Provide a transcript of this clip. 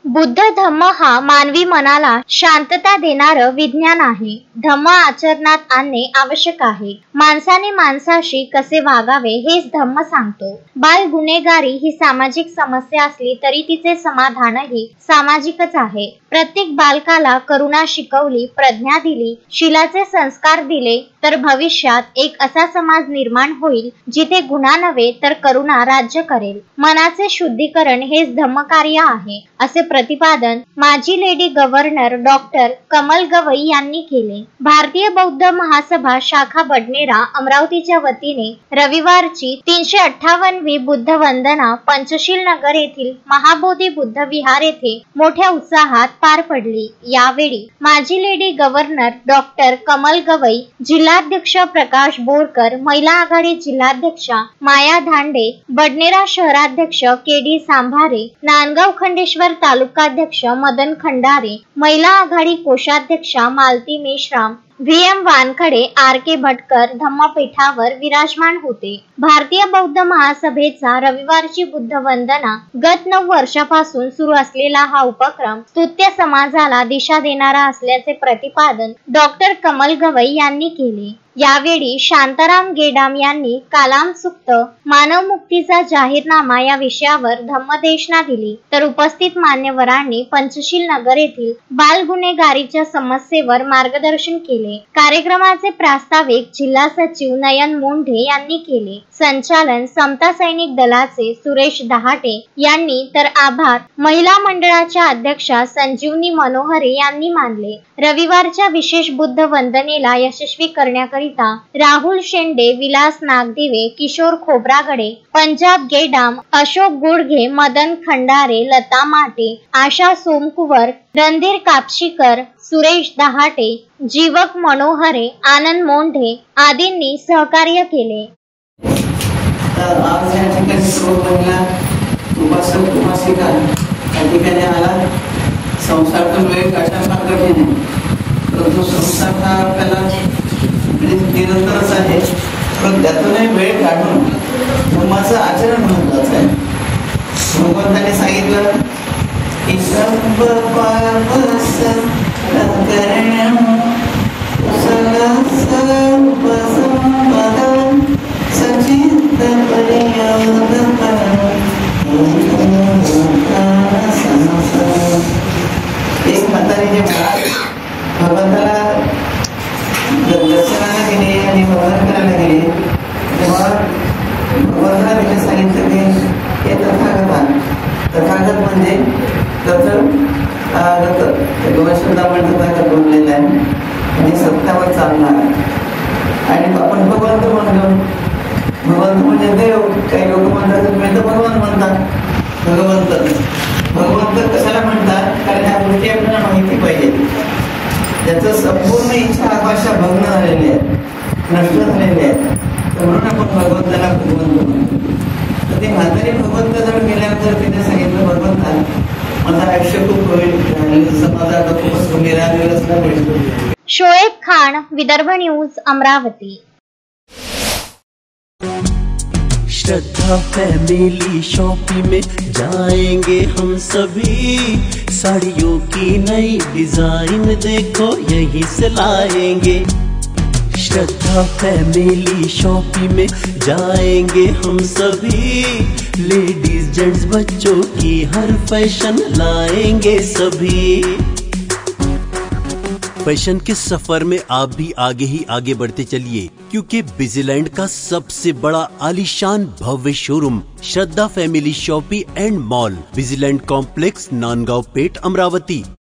बुद्ध धम्म हा मानवी मनाला शांतता देणारं विज्ञान आहे. धम्म आचरणात आणणे आवश्यक आहे. माणसाने माणसाशी कसे वागावे हेच धम्म सांगतो. बाल गुन्हेगारी ही सामाजिक समस्या असली तरी तिचे समाधानही सामाजिकच आहे. प्रत्येक बालकाला करुणा शिकवली, प्रज्ञा दिली, शीलाचे संस्कार दिले तर भविष्यात एक असा समाज निर्माण होईल जिथे गुन्हा नव्हे तर करुणा राज्य करेल. मनाचे शुद्धीकरण हेच धम्मकार्य आहे, असे प्रतिपादन माजी lady governor doctor Kamal Gavai यांनी केले. भारतीय बौद्ध महासभा शाखा बडनेरा अमरावतीच्या वतीने रविवारची 358वी बुद्ध वंदना पंचशील नगर येथील महाबोधी बुद्ध विहार येथे मोठ्या उत्साहात पार पडली. यावेळी माजी lady governor doctor Kamal Gavai, जिल्हाध्यक्ष प्रकाश बोरकर, महिला आघाडी जिल्हाध्यक्षा माया धांडे, बडनेरा शहराध्यक्ष के.डी. सांभारे, नांदगाव खंडेश्वर तालुकाध्यक्ष मदन खंडारे, महिला आघाडी कोषाध्यक्षा मालती मेश्राम, व्ही.एम. वानखडे, आर.के. भटकर धम्मपीठावर विराजमान होते. भारतीय बौद्ध महासभेचा रविवारची बुद्ध वंदना गत 9 वर्षापासून सुरू असलेला हा उपक्रम स्तुत्य समाजाला दिशा देणारा असल्याचे प्रतिपादन डॉक्टर कमल गवई यांनी केले. यावेळी शांताराम गेडाम यांनी कालाम सुक्त मानव मुक्तीचा जाहीरनामा या विषयावर धम्मदेशना दिली तर उपस्थित मान्यवरांनी पंचशील नगर येथील बाल गुन्हेगारीच्या समस्येवर मार्गदर्शन केले. कार्यक्रमाचे प्रास्ताविक जिल्हा सचिव नयन मोंढे यांनी केले. संचालन समता सैनिक दलाचे सुरेश दहाटे यांनी तर आभार महिला मंडळाच्या अध्यक्षा संजीवनी मनोहरे यांनी मानले. रविवारच्या विशेष बुद्ध वंदनेला यशस्वी करण्याकरिता राहुल शेंडे, विलास नागदिवे, किशोर खोब्रागडे, पंजाब गेडाम, अशोक गुडघे, मदन खंडारे, लता माटे, आशा सोमकुवर, रणधीर कापशीकर, सुरेश दहाटे, जीवक मनोहरे, आनंद मोंढे आदींनी सहकार्य केले. आज या ठिकाणी सर्व महिला उपासक उपासिका या ठिकाणी आला. संसारातून वेळ काढणं फार कठीण आहे, परंतु संसार हा आपल्याला निरंतरच आहे, पण त्यातूनही वेळ काढून धर्माचं आचरण महत्वाचं आहे. भगवंताने सांगितलं की सर्व पाप करणं सर्व संपदा सचित एक म्हातारीचे भगवंताला दर्शनाला गेले आणि वंदन करायला गेले तेव्हा भगवंताला तिने सांगितलं की हे तथागत म्हणजे दोन शब्दामध्ये तथागत बोललेला आहे म्हणजे सत्यावर चालणार. आणि आपण भगवंत म्हणतो, भगवंत म्हणजे देव. काही लोक म्हणतात तुम्ही तर भगवान म्हणतात. भगवंत कशाला म्हणतात? कारण ह्या गोष्टी आपल्याला माहिती पाहिजे. त्याचं संपूर्ण इच्छा आकाशा भग्न झालेली आहे, नष्ट झालेली आहे, म्हणून आपण भगवंताला भगवंत म्हणतो. तर ते म्हातारी भगवंत जर गेल्यानंतर तिने सांगितलं भगवंता माझं आयुष्य खूप होईल, समाजात खूपच निरागसला भेटतो. शोएब खान, विदर्भ न्यूज, अमरावती. श्रद्धा फैमिली शॉपिंग में जाएंगे हम सभी, साड़ियों की नई डिजाइन देखो यहीं से लाएंगे. श्रद्धा फैमिली शॉपिंग में जाएंगे हम सभी, लेडीज जेंट्स बच्चों की हर फैशन लाएंगे सभी. फैशन के सफर में आप भी आगे ही आगे बढ़ते चलिए, क्योंकि बिजीलैंड का सबसे बड़ा आलीशान भव्य showroom Shraddha family shopping and mall, Busyland complex, Nandgaon Peth, Amravati.